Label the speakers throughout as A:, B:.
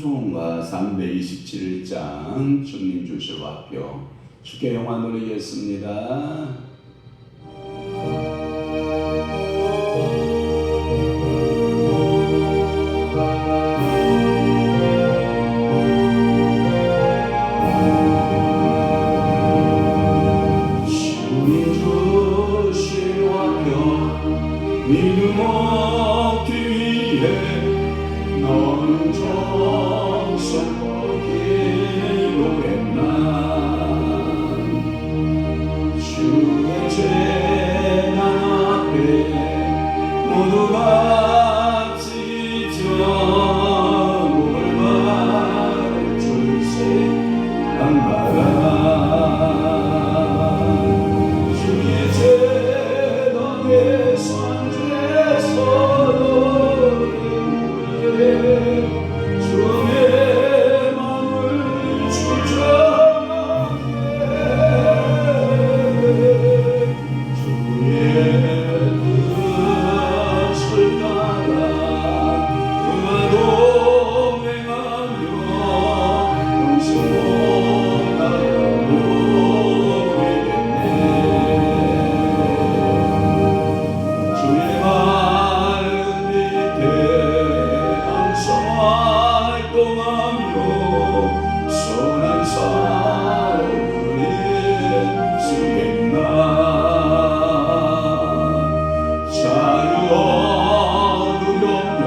A: 찬송가 327장 주님 주실 화표 주께 영광 돌리겠습니다.
B: 믿음 얻기 위해 너는 정성껏 기도했나. 주의 재단 앞에 모두 같이 저물발 줄세 한바라. 주의 재단에 주의 마음을 주장하네. 주의 뜻을 따라 그와 동행하며 영생을 따르고 되겠네. 주의 맑은 빛에 활동하며 선한 삶을 쓰겠나. 자유 얻으려면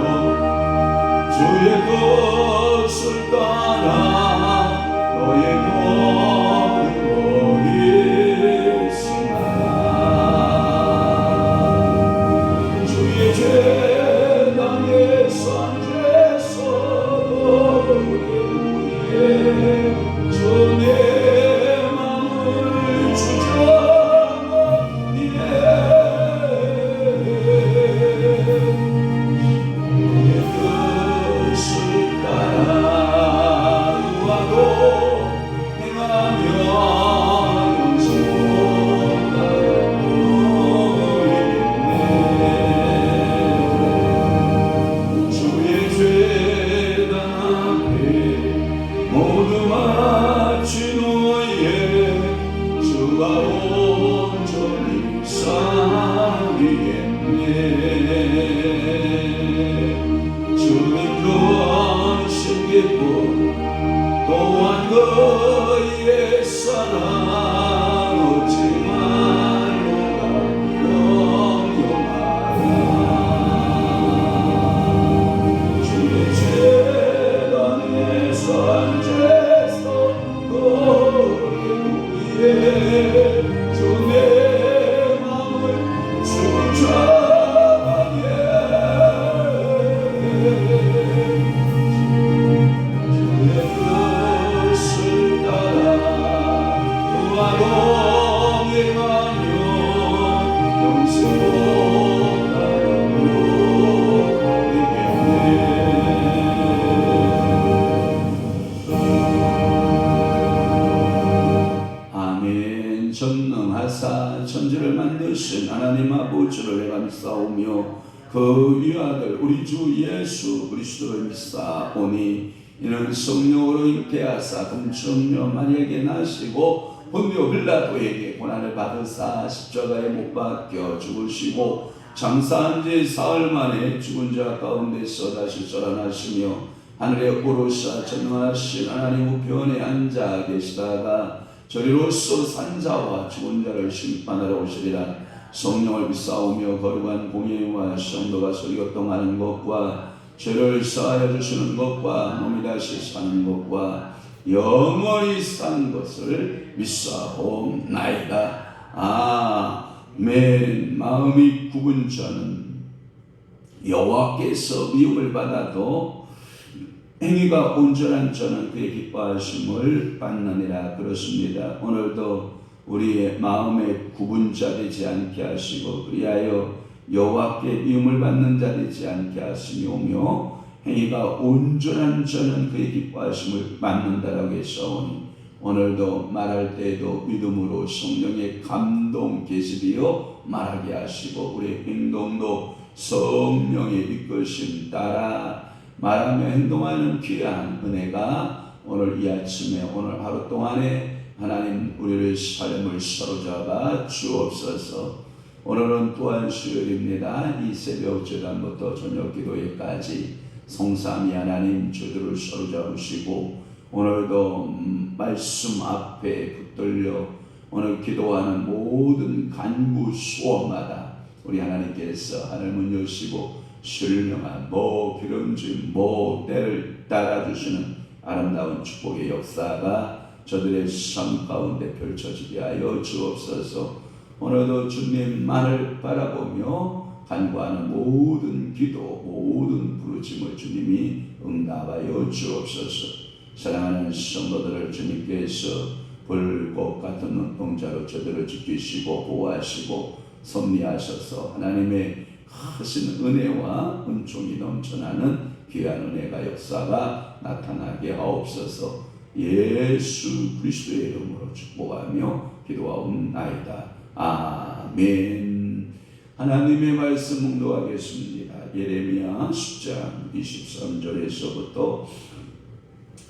B: 주의 뜻을 따라 너의 모든 것이 승하라. 주의 재단에 산제서 주의 마음을 주장하니에. 주의 뜻을 따라 그와 동행하며 영생을 따르겠네. 주의 재단 앞에 모두 마친 후에 주가 온전히 사귀겠네. 주님 근심 깊고 또한 그의 사랑 얻지 말고가 영영하라. 주의 재단에 산제서 거리 위에 주의 마음을 주장하게. 주의 뜻을 따라 그와 동행하며 영생을 따르고 되겠네.
A: 아멘. 전능하사 천지를 만드신 하나님 아버지를 감사오며 그 위아들 우리 주 예수 그리스도를 믿사오니 이는 성령으로 잉태하사 금충녀 마리아에게 나시고 본디오 빌라도에게 고난을 받으사 십자가에 못 박혀 죽으시고 장사한 지 사흘 만에 죽은 자 가운데서 다시 살아나시며 하늘에 오르사 전능하신 하나님 우편에 앉아 계시다가 저리로서 산자와 죽은 자를 심판하러 오시리라. 성령을 믿사오며 거룩한 공예와 성도가 설교통하는 것과 죄를 사하여 주시는 것과 몸이 다시 사는 것과 영원히 사는 것을 믿사옵나이다. 아멘. 마음이 굽은 자는 여호와께서 미움을 받아도 행위가 온전한 자는 그의 기뻐하심을 받느니라. 그렇습니다. 오늘도 우리의 마음에 굽은 자 되지 않게 하시고 그리하여 여호와께 미움을 받는 자 되지 않게 하시며 행위가 온전한 자는 그의 기뻐하심을 받는다라고 했사오니 오늘도 말할 때에도 믿음으로 성령의 감동 계시되어 말하게 하시고 우리 행동도 성령의 이끄심 따라 말하며 행동하는 귀한 은혜가 오늘 이 아침에 오늘 하루 동안에 하나님 우리의 삶을 사로잡아 주옵소서. 오늘은 또한 수요일입니다. 이 새벽 제단부터 저녁 기도회까지 성삼위 하나님 주들을 사로잡으시고 오늘도 말씀 앞에 붙들려 오늘 기도하는 모든 간구 소원마다 우리 하나님께서 하늘문 여시고 신령한 기름진 때를 따라주시는 아름다운 축복의 역사가 저들의 삶 가운데 펼쳐지게 하여 주옵소서. 오늘도 주님만을 바라보며 간구하는 모든 기도, 모든 부르심을 주님이 응답하여 주옵소서. 사랑하는 성도들을 주님께서 불꽃 같은 눈동자로 저들을 지키시고 보호하시고 섭리하셔서 하나님의 크신 은혜와 은총이 넘쳐나는 귀한 은혜가 역사가 나타나게 하옵소서. 예수 그리스도의 이름으로 축복하며 기도하옵나이다. 아멘. 하나님의 말씀 묵도하겠습니다. 예레미야 10장 23절에서부터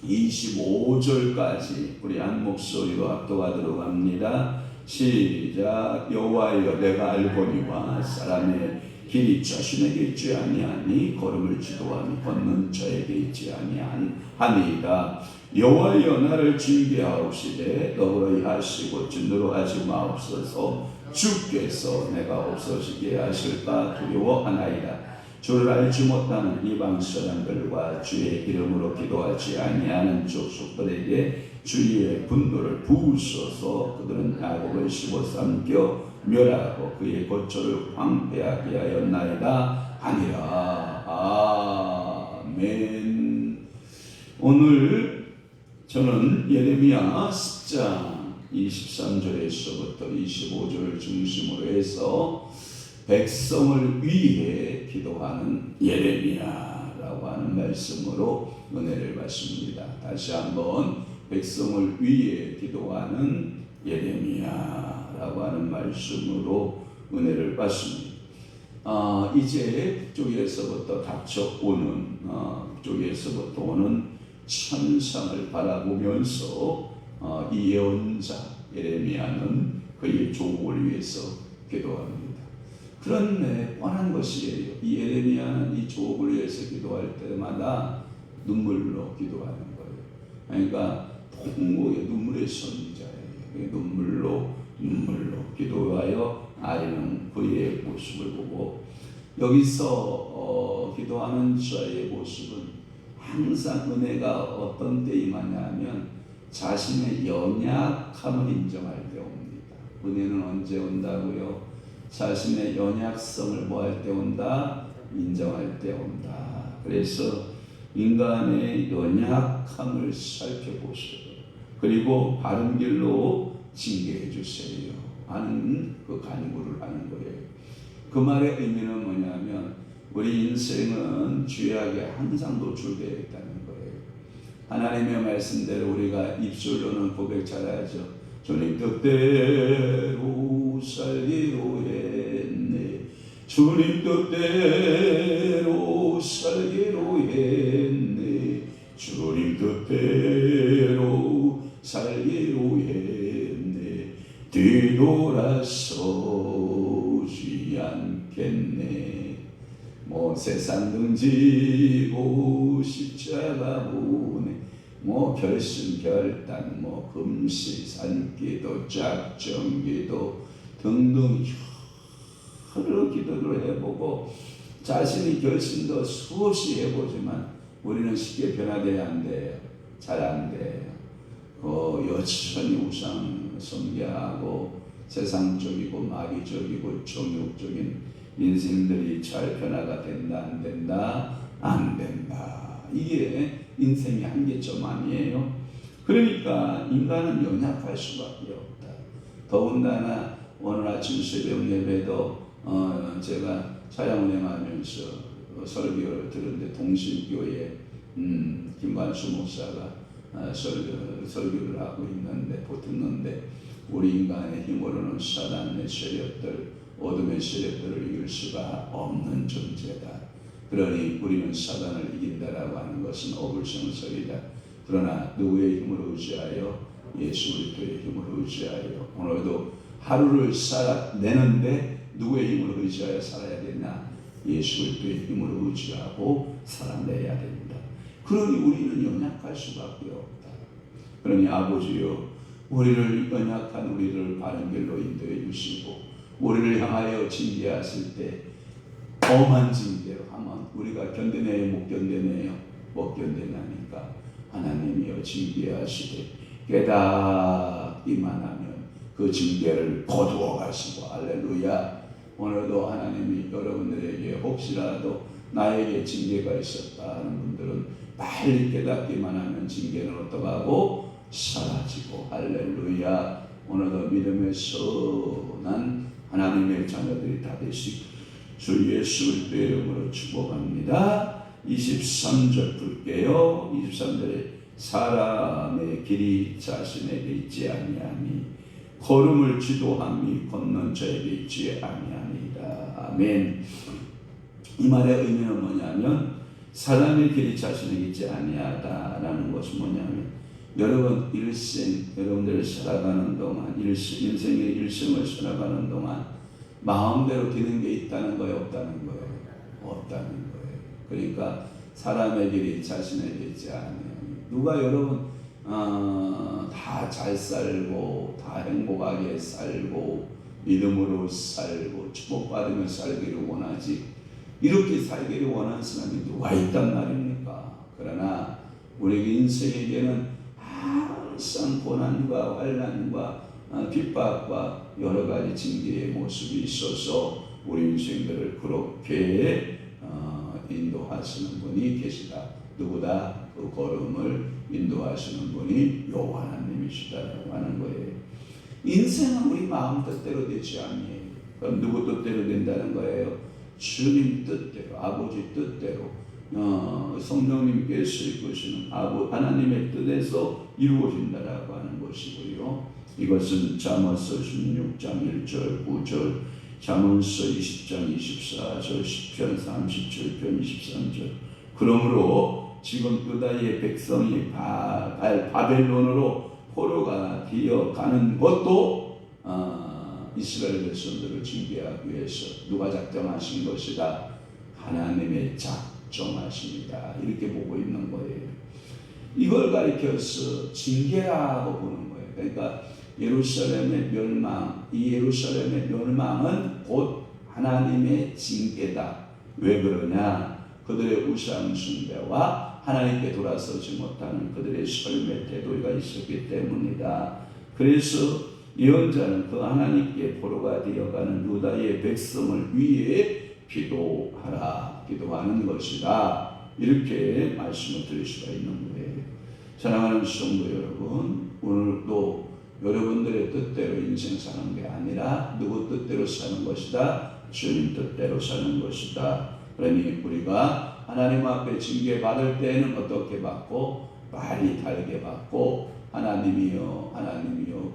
A: 25절까지 우리 한 목소리로 합독하도록 합니다. 시작. 여호와여 내가 알거니와 사람의 길이 자신에게 있지 아니하니 걸음을 지도하니 걷는 자에게 있지 아니하니이다. 여호와여 나를 징계하옵시되 너그러이 하시고 진노로 하지 마옵소서. 주께서 내가 없어지게 하실까 두려워하나이다. 주를 알지 못하는 이방 사람들과 주의 이름으로 기도하지 아니하는 족속들에게 주의 분노를 부으소서. 그들은 야곱을 씹어삼켜 멸하고 그의 거처를 황폐하게 하였나이다 하니라. 아멘. 오늘 저는 예레미야 10장 23절에서부터 25절을 중심으로 해서 백성을 위해 기도하는 예레미야라고 하는 말씀으로 은혜를 받습니다. 다시 한번 백성을 위해 기도하는 예레미야라고 하는 말씀으로 은혜를 받습니다. 이제 북쪽에서부터 닥쳐오는 북쪽에서부터 오는 천상을 바라보면서 이 예언자 예레미야는 그의 조국을 위해서 기도합니다. 그런데 뻔한 것이에요. 이 예레미야는 이 조국을 위해서 기도할 때마다 눈물로 기도하는 거예요. 그러니까 통곡의 눈물의 선지자예요. 눈물로 기도하여 아리는 그의 모습을 보고 여기서 기도하는 자의 모습은 항상 은혜가 어떤 때 임하냐면 자신의 연약함을 인정할 때 옵니다. 은혜는 언제 온다고요? 자신의 연약성을 뭐할 때 온다? 인정할 때 온다. 그래서 인간의 연약함을 살펴보시고 그리고 바른 길로 징계해 주세요 하는 그 간구를 하는 거예요. 그 말의 의미는 뭐냐면 우리 인생은 죄악에 항상 노출되어 있다는 거예요. 하나님의 말씀대로 우리가 입술로는 고백 잘하죠. 주님 뜻대로 살기로 했네. 주님 뜻대로 살기로 했네. 주님 뜻대로 살기로 했네. 뒤돌아서지 않겠네. 세상 등지고 십자가 보내 결심 결단 금식 산기도 작정기도 등등 여러 기도를 해보고 자신이 결심도 수없이 해보지만 우리는 쉽게 변화되어야 안 돼요. 잘 안 돼요. 여전히 우상 숭배하고 세상적이고 마귀적이고 정욕적인 인생들이 잘 변화가 된다 안 된다? 안 된다. 이게 인생의 한계점 아니에요? 그러니까 인간은 연약할 수밖에 없다. 더군다나 오늘 아침 새벽 예배도 제가 차량 운행하면서 설교를 들었는데 동신교회 김관수 목사가 설교를 하고 듣는데 우리 인간의 힘으로는 사단의 세력들 어둠의 세력들을 이길 수가 없는 존재다. 그러니 우리는 사단을 이긴다라고 하는 것은 어불성설이다. 그러나 누구의 힘으로 의지하여? 예수 그리스도의 힘으로 의지하여. 오늘도 하루를 살아내는데 누구의 힘으로 의지하여 살아야 되나? 예수 그리스도의 힘으로 의지하고 살아내야 된다. 그러니 우리는 연약할 수밖에 없다. 그러니 아버지여, 우리를 연약한 우리를 바른 길로 인도해 주시고, 우리를 향하여 징계하실 때 엄한 징계로 하면 우리가 견뎌내요, 못 견뎌내요? 못 견뎌내니까 하나님이여 징계하시되 깨닫기만 하면 그 징계를 거두어 가시고. 할렐루야. 오늘도 하나님이 여러분들에게 혹시라도 나에게 징계가 있었다 하는 분들은 빨리 깨닫기만 하면 징계는 어떡하고? 사라지고. 할렐루야. 오늘도 믿음의 선한 하나님의 자녀들이 다 되시고 주 예수 그리스도의 이름으로 축복합니다. 23절 볼게요. 23절에 사람의 길이 자신에게 있지 아니하니 걸음을 지도함이 걷는 자에게 있지 아니하니이다. 아멘. 이 말의 의미는 뭐냐면 사람의 길이 자신에게 있지 아니하다라는 것은 뭐냐면 여러분 일생, 여러분들이 살아가는 동안 인생의 일생을 살아가는 동안 마음대로 되는 게 있다는 거예요, 없다는 거예요? 없다는 거예요. 그러니까 사람의 길이 자신에게 있지 않아요. 누가 여러분 다 잘 살고 다 행복하게 살고 믿음으로 살고 축복받으며 살기를 원하지, 이렇게 살기를 원하는 사람이 누가 있단 말입니까? 그러나 우리 인생에게는 항상 고난과 환난과 핍박과 여러 가지 징계의 모습이 있어서 우리 인생들을 그렇게 인도하시는 분이 계시다. 누구다? 그 걸음을 인도하시는 분이 여호와 하나님이시다라고 하는 거예요. 인생은 우리 마음 뜻대로 되지 아니에요. 그럼 누구 뜻대로 된다는 거예요? 주님 뜻대로, 아버지 뜻대로, 성령님께서 이끄시는 하나님의 뜻에서 이루어진다라고 하는 것이고요. 이것은 잠언서 16장 1절 9절, 잠언서 20장 24절, 시편 37편 23절. 그러므로 지금 유다의 백성이 바벨론으로 포로가 되어가는 것도 이스라엘 백성들을 징계하기 위해서 누가 작정하신 것이다? 하나님의 작정하십니다. 이렇게 보고 있는 거예요. 이걸 가리켜서 징계라고 보는 거예요. 그러니까 예루살렘의 멸망, 이 예루살렘의 멸망은 곧 하나님의 징계다. 왜 그러냐? 그들의 우상 숭배와 하나님께 돌아서지 못하는 그들의 삶의 태도가 있었기 때문이다. 그래서 예언자는 그 하나님께 포로가 되어가는 유다의 백성을 위해 기도하라, 기도하는 것이다. 이렇게 말씀을 드릴 수가 있는 거예요. 사랑하는 성도 여러분, 오늘도 여러분들의 뜻대로 인생 사는 게 아니라 누구 뜻대로 사는 것이다? 주님 뜻대로 사는 것이다. 그러니 우리가 하나님 앞에 징계 받을 때는 어떻게 받고? 빨리 달게 받고, 하나님이여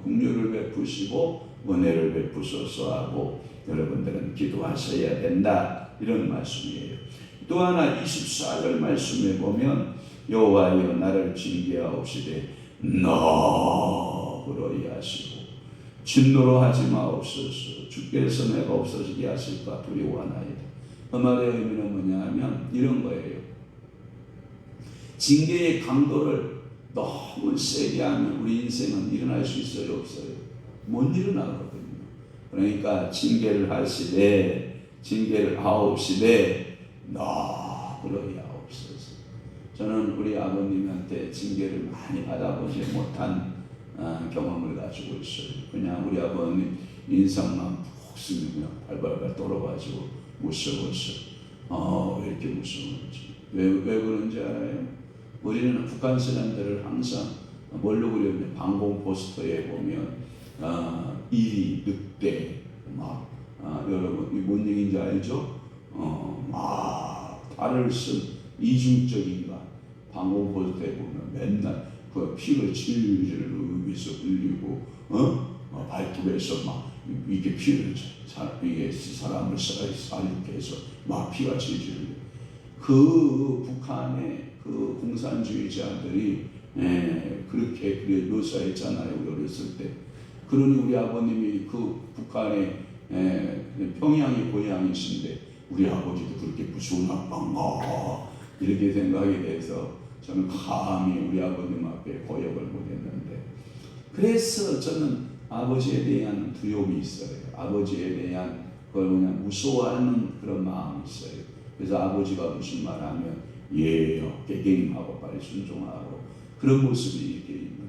A: 긍휼을 베푸시고 은혜를 베푸소서 하고 여러분들은 기도하셔야 된다. 이런 말씀이에요. 또 하나 24절 말씀에 보면 여호와여 나를 징계하옵시되 너그러이 하시고 진노로 하지 마옵소서. 주께서 내가 없어지게 하실까 두려워하나이다. 그 말의 의미는 뭐냐 하면 이런 거예요. 징계의 강도를 너무 세게 하면 우리 인생은 일어날 수 있어요, 없어요? 못 일어나거든요. 그러니까 징계를 하옵시되 너그러이 하옵소서. 저는 우리 아버님한테 징계를 많이 받아보지 못한 경험을 가지고 있어요. 그냥 우리 아버님 인상만 푹 쓰면 그냥 발발발 떨어가지고 무서웠어. 왜 이렇게 무서운지. 왜 그런지 알아요? 우리는 북한 사람들을 항상 뭘로 그렸냐? 방공 포스터에 보면 1위 늑대 여러분 이 뭔 얘기인지 알죠? 발을 쓴 이중적인가? 방공 포스터에 보면 맨날 그 피를 질질 위에서 흘리고 발톱에서 막 이게 피를 이게 사람을 이렇게 해서 막 피가 질질 흘려. 그 북한의 그 공산주의자들이 그렇게 묘사했잖아요. 우리 어렸을 때. 그러니 우리 아버님이 그 북한의 평양이 고향이신데 우리 아버지도 그렇게 무서운 아빠인가 이렇게 생각이 돼서 저는 감히 우리 아버님 앞에 거역을 못했는데, 그래서 저는 아버지에 대한 두려움이 있어요. 아버지에 대한 그걸 그냥 무서워하는 그런 마음이 있어요. 그래서 아버지가 무슨 말하면 예요, 깨갱하고 빨리 순종하고 그런 모습이 이렇게 있는데,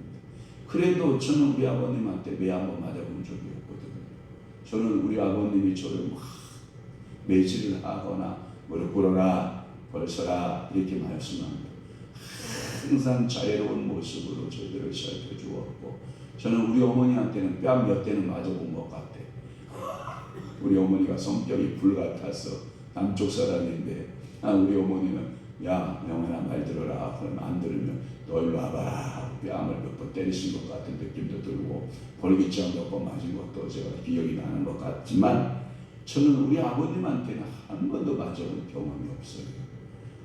A: 그래도 저는 우리 아버님한테 매 한번 맞아본 적이 없거든요. 저는 우리 아버님이 저를 막 매질을 하거나 무릎 꿇어라, 벌서라 이렇게 말씀합니다. 항상 자애로운 모습으로 저희들을 살펴주었고, 저는 우리 어머니한테는 뺨 몇 대는 맞아본 것 같아요. 우리 어머니가 성격이 불같아서 남쪽 사람인데, 우리 어머니는 야 영원아 말 들어라, 그러면 안 들으면 너 일로 와봐라, 뺨을 몇 번 때리신 것 같은 느낌도 들고 벌기장 몇 번 맞은 것도 제가 기억이 나는 것 같지만, 저는 우리 아버님한테는 한 번도 맞아본 경험이 없어요.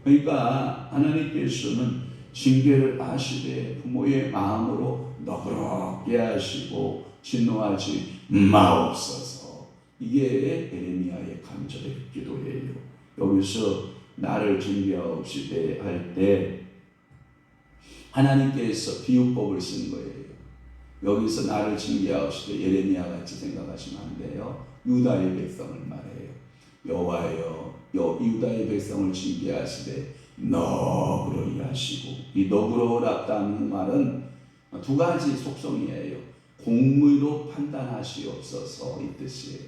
A: 그러니까 하나님께서는 징계를 하시되 부모의 마음으로 너그럽게 하시고 진노하지 마옵소서. 이게 에레미야의 간절의 기도예요. 여기서 나를 징계하옵시되 할 때 하나님께서 비유법을 쓴 거예요. 여기서 나를 징계하옵시되 에레미야 같이 생각하시면 안 돼요. 유다의 백성을 말해요. 여호와여 유다의 백성을 징계하시되 너그러이 하시고, 이 너그러우랍다는 말은 두 가지 속성이에요. 공의로 판단하시옵소서 이 뜻이에요.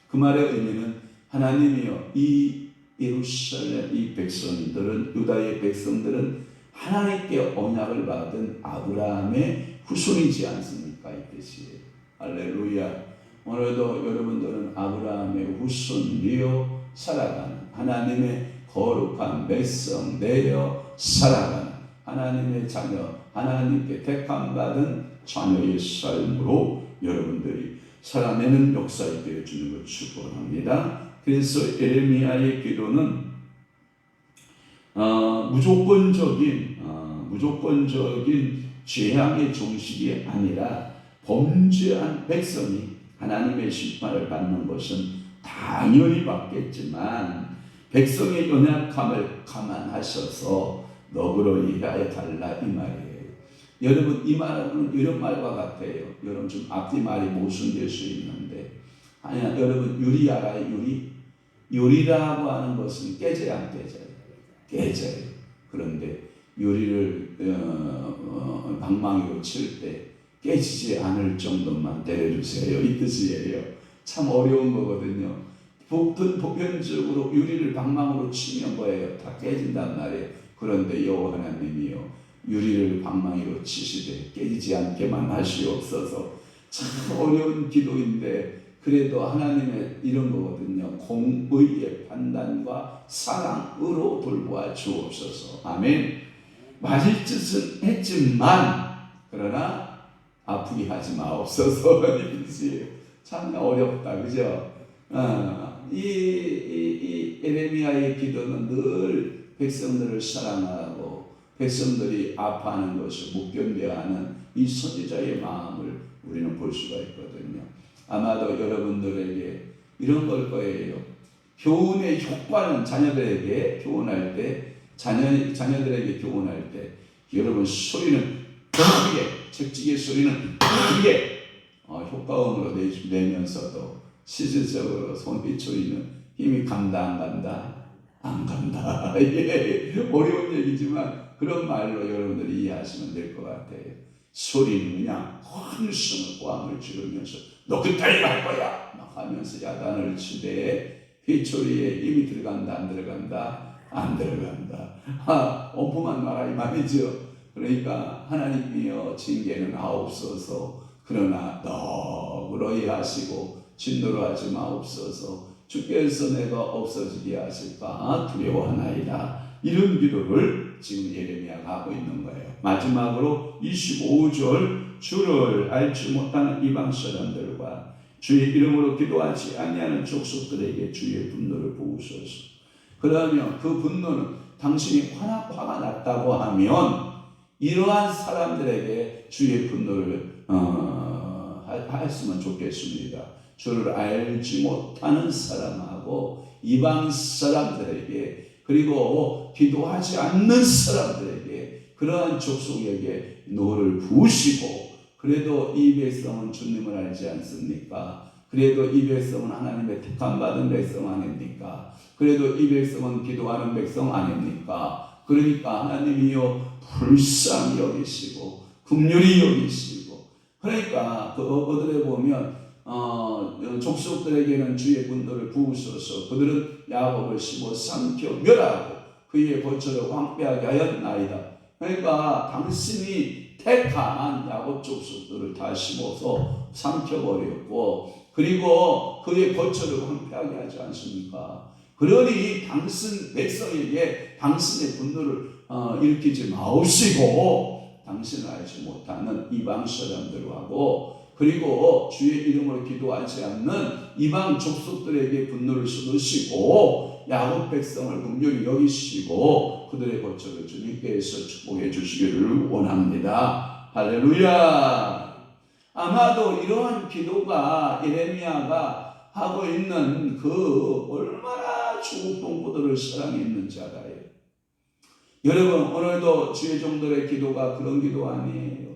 A: 그 말의 의미는 하나님이여 이 예루살렘 이 백성들은, 유다의 백성들은 하나님께 언약을 받은 아브라함의 후손이지 않습니까? 이 뜻이에요. 할렐루야. 오늘도 여러분들은 아브라함의 후손이요 살아가는 하나님의 거룩한 백성 되어 살아가는 하나님의 자녀, 하나님께 택함받은 자녀의 삶으로 여러분들이 살아내는 역사에 되어 주는 걸 축원합니다. 그래서 에레미야의 기도는 무조건적인 죄악의 종식이 아니라 범죄한 백성이 하나님의 심판을 받는 것은 당연히 받겠지만, 백성의 연약함을 감안하셔서 너그러이 해달라 이 말이에요. 여러분 이 말은 이런 말과 같아요. 여러분 좀 앞뒤 말이 모순될 수 있는데, 아니야 여러분 유리 알아요? 유리라고 하는 것은 깨져야 안 깨져요? 깨져요. 그런데 유리를 방망이로 칠 때 깨지지 않을 정도만 때려주세요 이 뜻이에요. 참 어려운 거거든요. 보편적으로 유리를 방망으로 치면 뭐예요? 다 깨진단 말이에요. 그런데 여호와 하나님이요 유리를 방망이로 치시되 깨지지 않게만 하시옵소서. 참 어려운 기도인데 그래도 하나님의 이런 거거든요. 공의의 판단과 사랑으로 돌보아 주옵소서. 아멘. 맞을 짓은 했지만 그러나 아프게 하지 마옵소서. 참 어렵다, 그죠? 이 에레미야의 기도는 늘 백성들을 사랑하고 백성들이 아파하는 것을 못 견뎌하는 이 선지자의 마음을 우리는 볼 수가 있거든요. 아마도 여러분들에게 이런 걸 거예요. 교훈의 효과는 자녀들에게 교훈할 때, 자녀들에게 교훈할 때 여러분 소리는 크게, 책찍의 소리는 크게 효과음으로 내면서도 실질적으로 손비초리는 힘이 간다 안 간다? 안 간다. 예, 어려운 얘기지만 그런 말로 여러분들이 이해하시면 될 것 같아요. 소리는 그냥 한숨을 고함을 지르면서 너 그따위 할 거야 막 하면서 야단을 치되 휘초리에 힘이 들어간다 안 들어간다? 안 들어간다. 엄포만 말하 이 말이죠. 그러니까 하나님이여 징계는 하옵소서. 그러나 너그러이 하시고 진노로 하지 마옵소서. 주께서 내가 없어지게 하실까 두려워하나이다. 이런 기도를 지금 예레미야가 하고 있는 거예요. 마지막으로 25절 주를 알지 못하는 이방 사람들과 주의 이름으로 기도하지 아니하는 족속들에게 주의 분노를 부으소서. 그러면 그 분노는 당신이 화가 났다고 하면 이러한 사람들에게 주의 분노를 했으면 좋겠습니다. 주를 알지 못하는 사람하고 이방 사람들에게 그리고 기도하지 않는 사람들에게 그러한 족속에게 노를 부으시고 그래도 이 백성은 주님을 알지 않습니까? 그래도 이 백성은 하나님의 택함받은 백성 아닙니까? 그래도 이 백성은 기도하는 백성 아닙니까? 그러니까 하나님이요 불쌍히 여기시고 긍휼히 여기시고 그러니까 그들에 보면 족속들에게는 주의 분노를 부으소서 그들은 야곱을 씹어 삼켜 멸하고 그의 거처를 황폐하게 하였나이다. 그러니까 당신이 택한 야곱 족속들을 다 씹어서 삼켜버렸고 그리고 그의 거처를 황폐하게 하지 않습니까? 그러니 당신 백성에게 당신의 분노를 일으키지 마옵시고 당신을 알지 못하는 이방 사람들하고 그리고 주의 이름으로 기도하지 않는 이방 족속들에게 분노를 쏟으시고 야곱 백성을 긍휼히 여기시고 그들의 거처를 주님께서 축복해 주시기를 원합니다. 할렐루야. 아마도 이러한 기도가 예레미야가 하고 있는 그 얼마나 조국 동포들을 사랑했는지 알아요. 여러분 오늘도 주의 종들의 기도가 그런 기도 아니에요.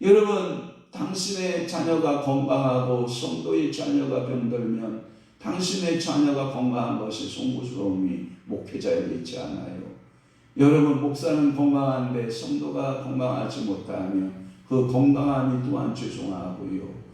A: 여러분 당신의 자녀가 건강하고 성도의 자녀가 병들면 당신의 자녀가 건강한 것이 송구스러움이 목회자에게 있지 않아요. 여러분 목사는 건강한데 성도가 건강하지 못하면 그 건강함이 또한 죄송하고요.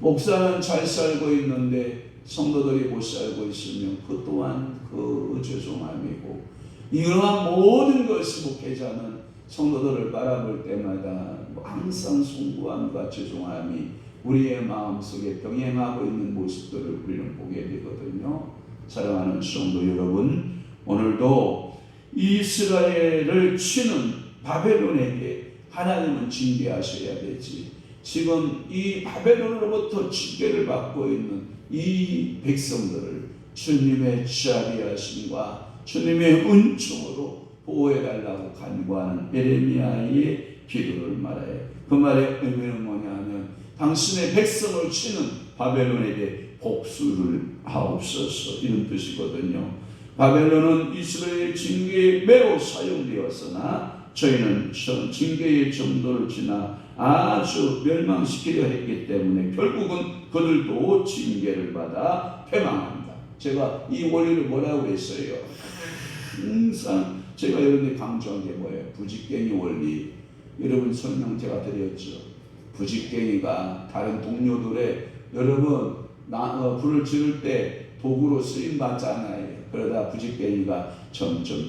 A: 목사는 잘 살고 있는데 성도들이 못 살고 있으면 그 또한 그 죄송함이고 이러한 모든 것이 목회자는 성도들을 바라볼 때마다 항상 송구함과 죄송함이 우리의 마음속에 병행하고 있는 모습들을 우리는 보게 되거든요. 사랑하는 성도 여러분, 오늘도 이스라엘을 치는 바벨론에게 하나님은 징계하셔야 되지. 지금 이 바벨론으로부터 징계를 받고 있는 이 백성들을 주님의 자비하심과 주님의 은총으로 보호해달라고 간구하는 예레미야의 기도를 말해요. 그 말의 의미는 뭐냐면 당신의 백성을 치는 바벨론에게 복수를 하옵소서 이런 뜻이거든요. 바벨론은 이스라엘 징계에 매우 사용되었으나 저희는 징계의 정도를 지나 아주 멸망시키려 했기 때문에 결국은 그들도 징계를 받아 패망한다. 제가 이 원리를 뭐라고 했어요? 항상 제가 여러분이 강조한 게 뭐예요? 부직갱이 원리. 여러분 설명 제가 드렸죠. 부직갱이가 다른 동료들의 여러분 불을 지를 때 도구로 쓰임 받잖아요. 그러다 부직갱이가 점점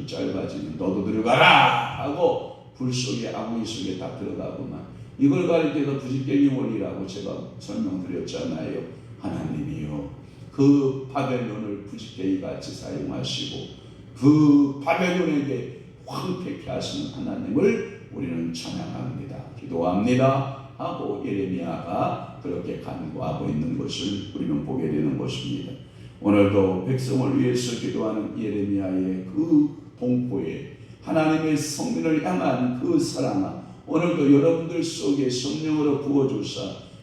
A: 짧아지면 너도 들어가라 하고 불 속에 아궁이 속에 다 들어가고만 이걸 가리켜서 부직갱이 원리라고 제가 설명드렸잖아요. 하나님이요 그 바벨론을 부직갱이 같이 사용하시고 그 바벨론에게 황폐케 하시는 하나님을 우리는 찬양합니다. 기도합니다 하고 예레미야가 그렇게 간구하고 있는 것을 우리는 보게 되는 것입니다. 오늘도 백성을 위해서 기도하는 예레미야의 그 공포에 하나님의 성민을 향한 그 사랑아 오늘도 여러분들 속에 성령으로 부어주사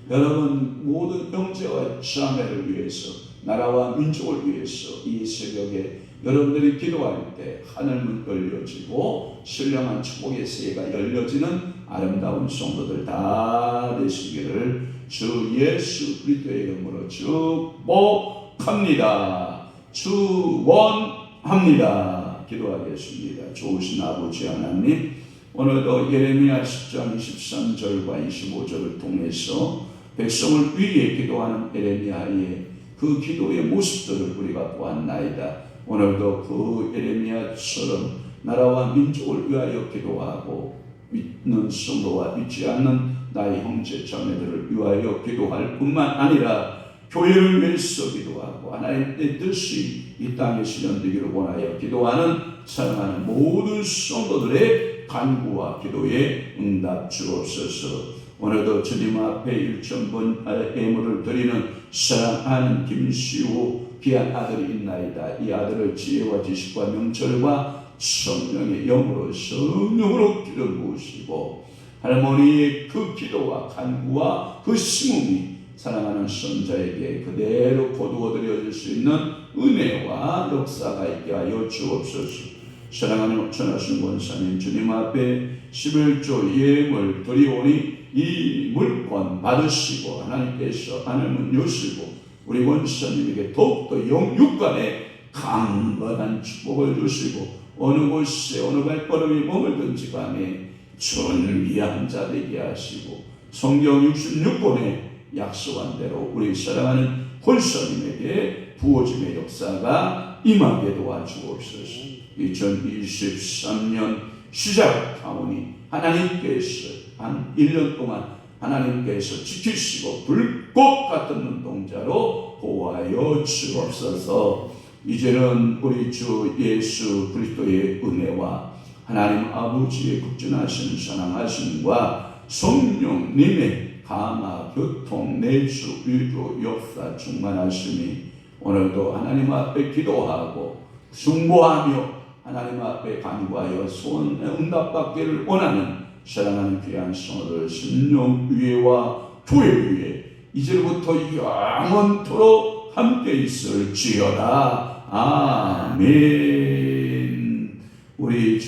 A: 여러분 모든 형제와 자매를 위해서 나라와 민족을 위해서 이 새벽에 여러분들이 기도할 때 하늘문 열려지고 신령한 축복의 새해가 열려지는 아름다운 성도들 다 되시기를 주 예수 그리스도의 이름으로 축복합니다. 축원합니다. 기도하겠습니다. 좋으신 아버지 하나님 오늘도 예레미야 10장 23절과 25절을 통해서 백성을 위해 기도하는 예레미야의 그 기도의 모습들을 우리가 보았나이다. 오늘도 그 예레미야처럼 나라와 민족을 위하여 기도하고 믿는 성도와 믿지 않는 나의 형제 자매들을 위하여 기도할 뿐만 아니라 교회를 위해서 기도하고 하나님의 뜻이 이 땅에 실현되기를 원하여 기도하는 사랑하는 모든 성도들의 간구와 기도에 응답 주옵소서. 오늘도 주님 앞에 1,000번 예물을 드리는 사랑하는 김시우 귀한 아들이 있나이다. 이 아들을 지혜와 지식과 명철과 성령의 영으로 성령으로 기름 부으시고 할머니의 그 기도와 간구와 그 심음이 사랑하는 son자에게 그대로 거두어드려질 수 있는 은혜와 역사가 있게 하여 주옵소서. 사랑하는 전하신 권사님, 주님 앞에 11조 예물 드리오니 이 물권 받으시고 하나님께서 하늘문 여시고 우리 권사님에게 더욱더 영육간에 강건한 축복을 주시고 어느 곳에 어느 발걸음이 머물든지 간에 존귀한 자 되게 하시고 성경 66권에 약속한 대로 우리 사랑하는 권사님에게 부어짐의 역사가 임하게 도와주옵소서. 2023년 시작하오니 하나님께서 한 1년 동안 하나님께서 지키시고 불꽃 같은 눈동자로 보호하여 주옵소서. 이제는 우리 주 예수 그리스도의 은혜와 하나님 아버지의 극진하신 사랑하심과 성령님의 감화 교통 내주 위로 역사 충만하심이 오늘도 하나님 앞에 기도하고 숭고하며 하나님 앞에 간구하여 소원 응답받기를 원하는 사랑하는 귀한 성도들 심령 위에와 교회 위에 이제부터 영원토록 함께 있을지어다. 아멘. 우리